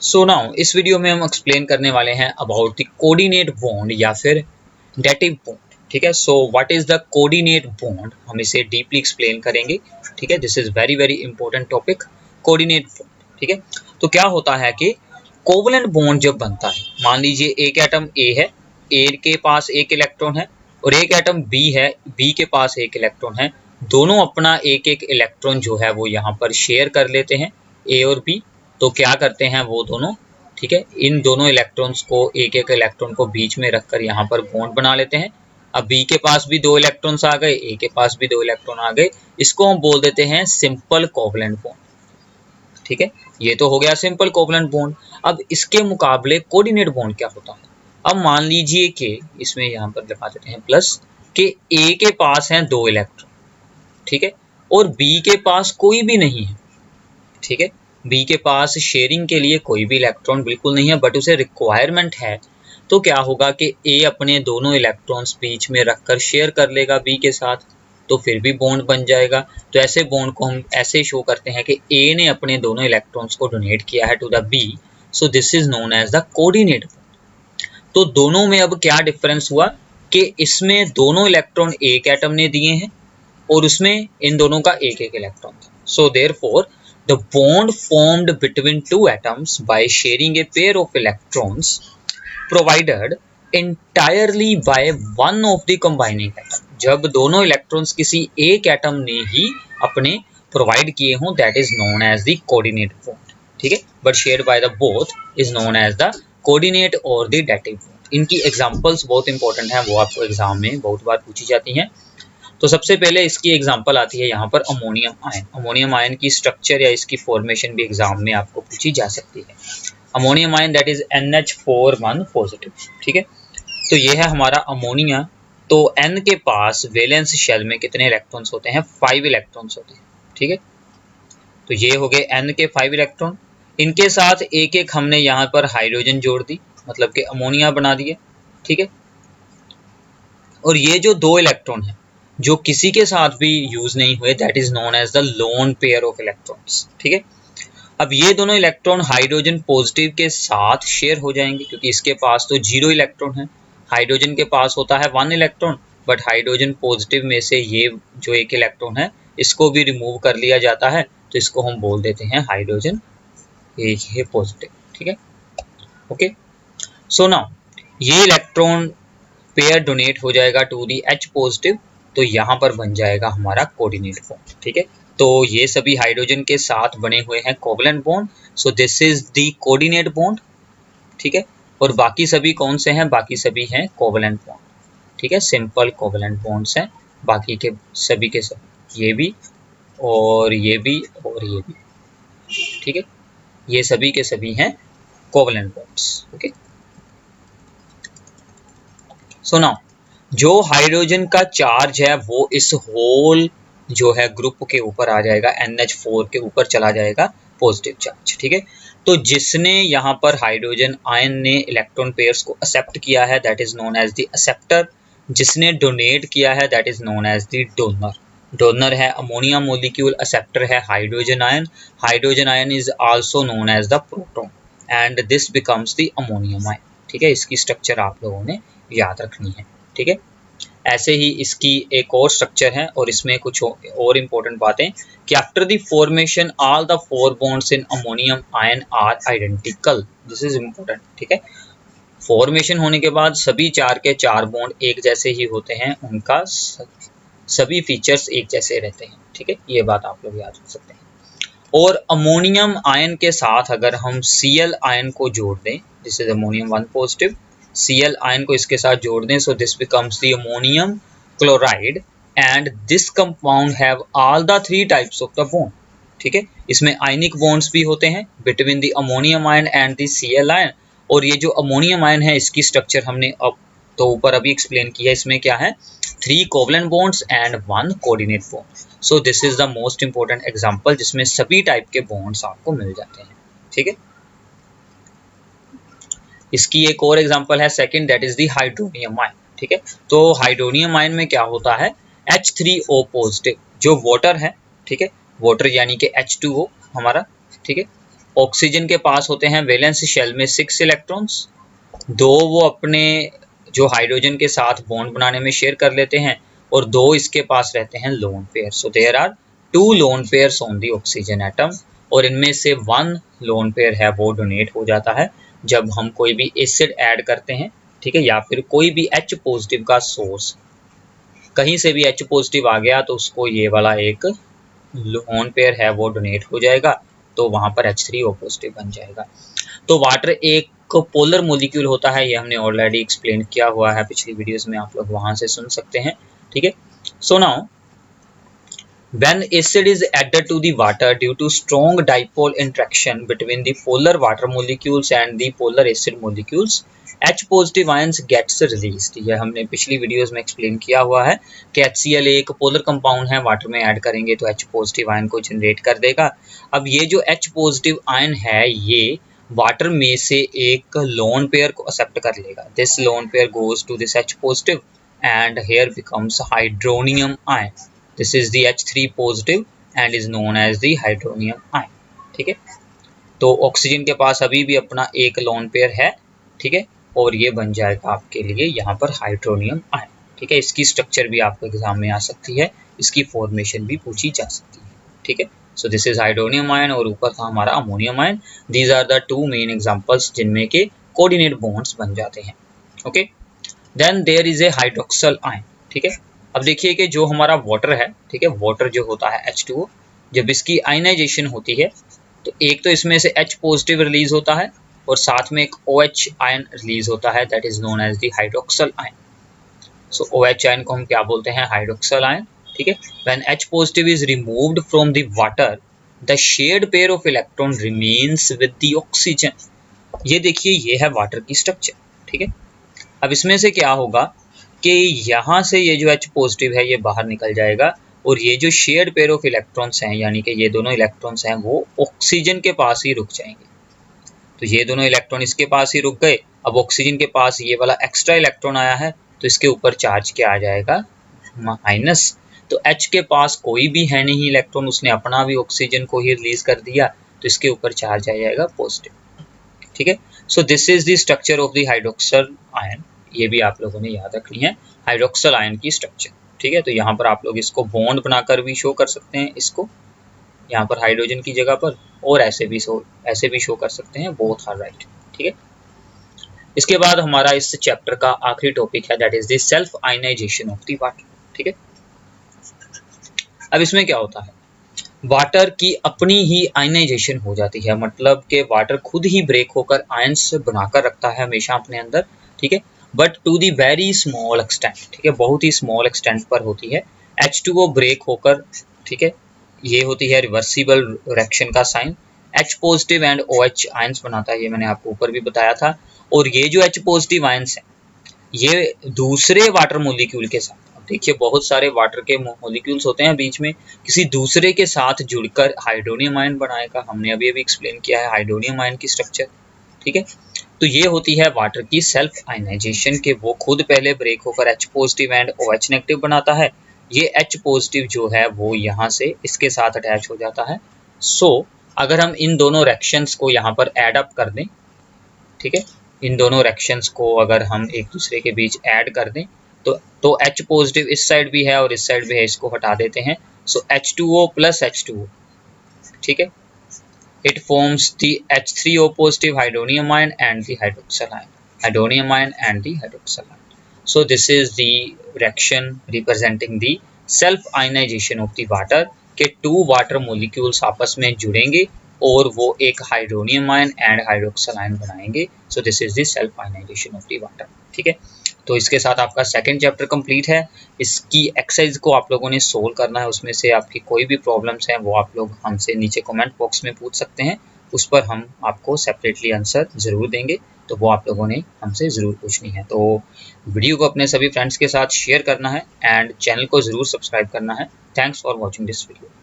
So now इस video में हम एक्सप्लेन करने वाले हैं अबाउट द कोऑर्डिनेट बॉन्ड या फिर डेटिव बॉन्ड। ठीक है, so what is the coordinate bond, हम इसे डीपली एक्सप्लेन करेंगे। ठीक है, this is very very important topic, coordinate bond. ठीक है, तो क्या होता है कि कोवलेंट बॉन्ड जब बनता है, मान लीजिए एक एटम ए है, ए के पास एक इलेक्ट्रॉन है और एक एटम बी है, बी के पास एक इलेक्ट्रॉन है। दोनों अपना एक एक इलेक्ट्रॉन जो है वो यहाँ पर शेयर कर लेते हैं, ए और बी। तो क्या करते हैं वो दोनों, ठीक है, इन दोनों इलेक्ट्रॉन्स को एक एक इलेक्ट्रॉन को बीच में रखकर यहाँ पर बॉन्ड बना लेते हैं। अब बी के पास भी दो इलेक्ट्रॉन्स आ गए, ए के पास भी दो इलेक्ट्रॉन आ गए, इसको हम बोल देते हैं सिंपल कोवलेंट बॉन्ड। ठीक है, ये तो हो गया सिंपल कोवलेंट बॉन्ड। अब इसके मुकाबले कोऑर्डिनेट बॉन्ड क्या होता है। अब मान लीजिए कि इसमें यहाँ पर लगा देते हैं प्लस, के ए के पास हैं दो इलेक्ट्रॉन, ठीक है, और बी के पास कोई भी नहीं है। ठीक है, बी के पास शेयरिंग के लिए कोई भी इलेक्ट्रॉन बिल्कुल नहीं है, बट उसे रिक्वायरमेंट है। तो क्या होगा कि ए अपने दोनों इलेक्ट्रॉन्स बीच में रखकर शेयर कर लेगा बी के साथ, तो फिर भी बॉन्ड बन जाएगा। तो ऐसे बॉन्ड को हम ऐसे शो करते हैं कि ए ने अपने दोनों इलेक्ट्रॉन्स को डोनेट किया है to the B, so this is known as the coordinate bond. तो दोनों में अब क्या डिफरेंस हुआ कि इसमें दोनों इलेक्ट्रॉन एक एटम ने दिए हैं और उसमें इन दोनों का एक एक इलेक्ट्रॉन था। So therefore the bond formed between two atoms by sharing a pair of electrons provided entirely by one of the combining atom। जब दोनों इलेक्ट्रॉन्स किसी एक एटम ने ही अपने प्रोवाइड किए हों, that is known as the coordinate bond. ठीक है, but shared by the both is known as the coordinate और द डेटिव बॉन्ड। इनकी एग्जांपल्स बहुत इंपॉर्टेंट हैं, वो आपको एग्जाम में बहुत बार पूछी जाती हैं। तो सबसे पहले इसकी एग्जांपल आती है यहाँ पर अमोनियम आयन। अमोनियम आयन की स्ट्रक्चर या इसकी फॉर्मेशन भी एग्जाम में आपको पूछी जा सकती है। Ammonium ion that is NH4 positive. ठीक है, तो ये है हमारा अमोनिया। तो N के पास वैलेंस शेल में कितने इलेक्ट्रॉन्स होते हैं, 5 इलेक्ट्रॉन्स होते हैं। ठीक है, तो ये हो गए N के 5 इलेक्ट्रॉन। इनके साथ एक एक हमने यहाँ पर हाइड्रोजन जोड़ दी, मतलब कि अमोनिया बना दिया। ठीक है, और ये जो दो इलेक्ट्रॉन है जो किसी के साथ भी यूज नहीं हुए, that is known as the lone pair of electrons. ठीक है, अब ये दोनों इलेक्ट्रॉन हाइड्रोजन पॉजिटिव के साथ शेयर हो जाएंगे, क्योंकि इसके पास तो 0 इलेक्ट्रॉन है, हाइड्रोजन के पास होता है 1 इलेक्ट्रॉन। बट हाइड्रोजन पॉजिटिव में से ये जो एक इलेक्ट्रॉन है इसको भी रिमूव कर लिया जाता है, तो इसको हम बोल देते हैं हाइड्रोजन एक है पॉजिटिव। ठीक है, ओके। सो नाउ ये इलेक्ट्रॉन पेयर डोनेट हो जाएगा टू दी H पॉजिटिव, तो यहाँ पर बन जाएगा हमारा कोऑर्डिनेट बॉन्ड। ठीक है, तो ये सभी हाइड्रोजन के साथ बने हुए हैं covalent bond, so this is the coordinate bond. ठीक है, और बाकी सभी कौन से हैं, बाकी सभी हैं कोवलेंट बॉन्ड। ठीक है, सिंपल कोवलेंट बॉन्ड्स हैं बाकी के सभी, ये भी और ये भी और ये भी। ठीक है, ये सभी के सभी हैं covalent bonds. Okay, so now जो हाइड्रोजन का चार्ज है वो इस होल जो है ग्रुप के ऊपर आ जाएगा, NH4 के ऊपर चला जाएगा पॉजिटिव चार्ज। ठीक है, तो जिसने यहाँ पर हाइड्रोजन आयन ने इलेक्ट्रॉन पेयर्स को एक्सेप्ट किया है, that is known as the acceptor. जिसने डोनेट किया है, that is known as the donor. Donor है अमोनिया मॉलिक्यूल, एक्सेप्टर है hydrogen ion. Hydrogen ion is also known as the proton and this becomes the ammonium ion. ठीक है, इसकी structure आप लोगों ने याद रखनी है। ठीक है, ऐसे ही इसकी एक और स्ट्रक्चर है और इसमें कुछ और इंपॉर्टेंट बातें कि after the formation all the 4 bonds in ammonium ion are identical. This is important. ठीक है, फॉर्मेशन होने के बाद सभी 4 के 4 बॉन्ड एक जैसे ही होते हैं, उनका सभी फीचर्स एक जैसे रहते हैं। ठीक है, ये बात आप लोग याद रख सकते हैं। और अमोनियम आयन के साथ अगर हम Cl आयन को जोड़ दें, this is ammonium 1 positive, Cl ion को इसके साथ जोड़ दें, so this becomes the ammonium chloride and this compound have all the 3 types of the bond. ठीक है, इसमें आयनिक बॉन्ड्स भी होते हैं between the ammonium ion and the Cl ion. और ये जो अमोनियम आयन है इसकी स्ट्रक्चर हमने अब तो ऊपर अभी एक्सप्लेन किया है, इसमें क्या है, 3 covalent bonds and 1 coordinate bond. So this is the most important example जिसमें सभी टाइप के बॉन्ड्स आपको मिल जाते हैं। ठीक है, इसकी एक और एग्जांपल है second, that is the hydronium ion. ठीक है, तो हाइड्रोनियम आयन में क्या होता है, H3O पॉजिटिव जो वाटर है। ठीक है, वाटर यानी कि H2O हमारा। ठीक है, ऑक्सीजन के पास होते हैं वैलेंस शेल में 6 इलेक्ट्रॉन्स, 2 वो अपने जो हाइड्रोजन के साथ बॉन्ड बनाने में शेयर कर लेते हैं और 2 इसके पास रहते हैं lone pair. So there are 2 lone pairs on the oxygen atom, और इनमें से 1 लोन पेयर है वो डोनेट हो जाता है जब हम कोई भी एसिड ऐड करते हैं, ठीक है, या फिर कोई भी H पॉजिटिव का सोर्स, कहीं से भी H पॉजिटिव आ गया तो उसको ये वाला एक लोन पेयर है वो डोनेट हो जाएगा, तो वहां पर H3O पॉजिटिव बन जाएगा। तो वाटर एक पोलर मोलिक्यूल होता है, ये हमने ऑलरेडी एक्सप्लेन किया हुआ है पिछली वीडियोस में, आप लोग वहां से सुन सकते हैं, ठीक है। So now when acid is added to the water due to strong dipole interaction between the polar water molecules and the polar acid molecules, H positive ions gets released। ये हमने पिछली वीडियोस में एक्सप्लेन किया हुआ है कि HCl एक polar compound है, वाटर में ऐड करेंगे तो H पॉजिटिव आयन को जनरेट कर देगा। अब ये जो H पॉजिटिव आयन है ये वाटर में से एक लोन पेयर को एक्सेप्ट कर लेगा। This lone pair goes to this H positive and here becomes hydronium ion. This is the H3 positive and is known as the hydronium ion, ठीक है। तो ऑक्सीजन के पास अभी भी अपना एक लोन पेयर है, ठीक है, और ये बन जाएगा आपके लिए यहाँ पर हाइड्रोनियम आयन, ठीक है। इसकी स्ट्रक्चर भी आपको एग्जाम में आ सकती है, इसकी फॉर्मेशन भी पूछी जा सकती है, ठीक है। So this is hydronium ion और ऊपर था हमारा ammonium ion. These are the 2 main examples जिनमें के कोऑर्डिनेट बॉन्ड्स बन जाते हैं, okay. Then there is a hydroxyl ion, ठीक है। अब देखिए कि जो हमारा वाटर है, ठीक है, वाटर जो होता है H2O, जब इसकी आयनाइजेशन होती है तो एक तो इसमें से H पॉजिटिव रिलीज होता है और साथ में एक OH आयन रिलीज होता है, that is known as the hydroxyl ion. So OH ion को हम क्या बोलते हैं? हाइड्रोक्सल आयन, ठीक है। When H positive is removed from the water the shared pair of electron remains with the oxygen. ये देखिए ये है वाटर की स्ट्रक्चर, ठीक है। अब इसमें से क्या होगा कि यहाँ से ये जो H पॉजिटिव है ये बाहर निकल जाएगा और ये जो शेयर्ड पेयर ऑफ इलेक्ट्रॉन्स हैं, यानी कि ये दोनों इलेक्ट्रॉन्स हैं, वो ऑक्सीजन के पास ही रुक जाएंगे। तो ये दोनों इलेक्ट्रॉन इसके पास ही रुक गए। अब ऑक्सीजन के पास ये वाला एक्स्ट्रा इलेक्ट्रॉन आया है तो इसके ऊपर चार्ज क्या आ जाएगा? माइनस। तो H के पास कोई भी है नहीं इलेक्ट्रॉन, उसने अपना भी ऑक्सीजन को ही रिलीज कर दिया, तो इसके ऊपर चार्ज आ जाएगा पॉजिटिव, ठीक है। So this is the structure of the hydroxyl ion. ये भी आप लोगों ने याद रखनी है, हाइड्रोक्सल आयन की स्ट्रक्चर, ठीक है। तो यहाँ पर आप लोग इसको बॉन्ड बनाकर भी शो कर सकते हैं, इसको यहाँ पर हाइड्रोजन की जगह पर, और ऐसे भी शो कर सकते हैं, बोथ आर राइट, ठीक है। इसके बाद हमारा इस चैप्टर का आखिरी टॉपिक है, that is the self ionization of the water, ठीक है। अब इसमें क्या होता है, वाटर की अपनी ही आयनाइजेशन हो जाती है, मतलब कि वाटर खुद ही ब्रेक होकर आयंस बनाकर रखता है हमेशा अपने अंदर, ठीक है, but to the very small extent, ठीक है, बहुत ही स्मॉल एक्सटेंट पर होती है। H2O ब्रेक होकर, ठीक है, ये होती है रिवर्सिबल रिएक्शन का sign. H positive and OH ions बनाता है, ये मैंने आपको ऊपर भी बताया था। और ये जो H पॉजिटिव आयंस है ये दूसरे वाटर मोलिक्यूल के साथ, देखिए बहुत सारे वाटर के मोलिक्यूल्स होते हैं, बीच में किसी दूसरे के साथ जुड़कर हाइड्रोनियम आयन बनाएगा। हमने अभी एक्सप्लेन किया है हाइड्रोनियम आयन की स्ट्रक्चर, ठीक है। तो ये होती है वाटर की सेल्फ आयनाइजेशन के वो खुद पहले ब्रेक होकर H positive and OH negative बनाता है। ये H पॉजिटिव जो है वो यहाँ से इसके साथ अटैच हो जाता है। सो अगर हम इन दोनों रिएक्शंस को यहाँ पर ऐड अप कर दें, ठीक है, इन दोनों रिएक्शंस को अगर हम एक दूसरे के बीच ऐड कर दें तो H पॉजिटिव इस साइड भी है और इस साइड भी है, इसको हटा देते हैं। सो H2O प्लस H2O, ठीक है, it forms the H3O positive hydronium ion and the hydroxyl ion, hydronium ion and the hydroxyl ion. So this is the reaction representing the self ionization of the water के 2 water molecules आपस में जुड़ेंगे और वो एक hydronium ion and hydroxyl ion बनाएंगे। So this is the self ionization of the water, ठीक है। तो इसके साथ आपका सेकंड चैप्टर कंप्लीट है। इसकी एक्सरसाइज को आप लोगों ने सोल्व करना है, उसमें से आपकी कोई भी प्रॉब्लम्स हैं वो आप लोग हमसे नीचे कमेंट बॉक्स में पूछ सकते हैं, उस पर हम आपको सेपरेटली आंसर ज़रूर देंगे, तो वो आप लोगों ने हमसे ज़रूर पूछनी है। तो वीडियो को अपने सभी फ्रेंड्स के साथ शेयर करना है एंड चैनल को ज़रूर सब्सक्राइब करना है। Thanks for watching this video.